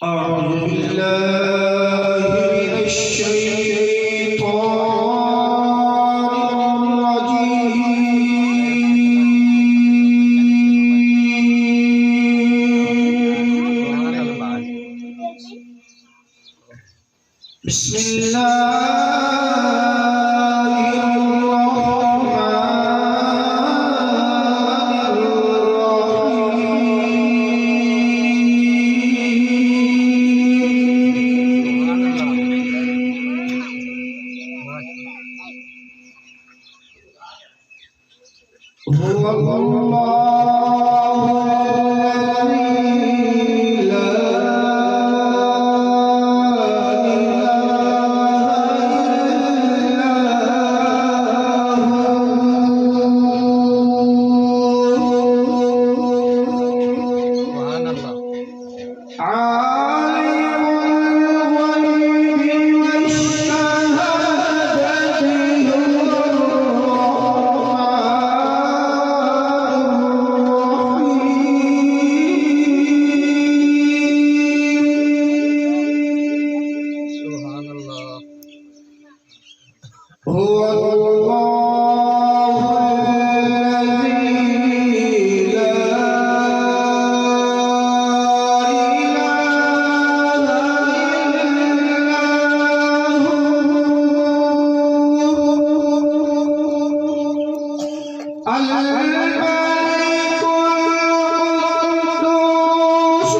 أعوذ بالله من الشيطان الرجيم. بسم الله الرحمن الرحيم. هو الله الذي لا هو الله الذي لا إله إلا هو الملك القدوس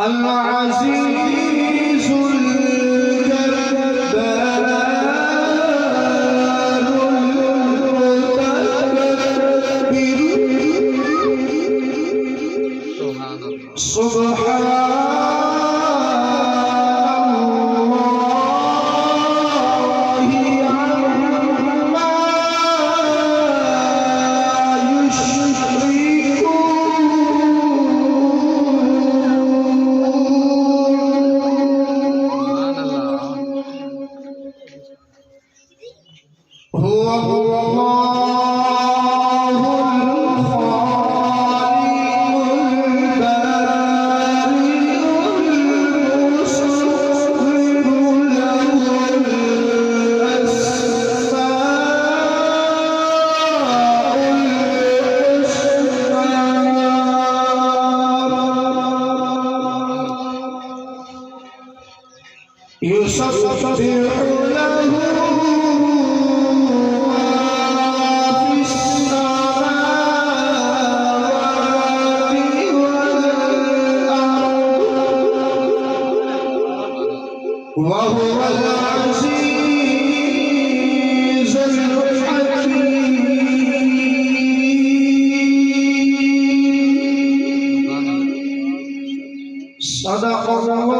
العزيز الجبار المتكبر سبحان الله عما هو الله الخالق البارئ المصور له الأسماء الحسنى يسبح له وهو العزيز الحكيم. صدق الله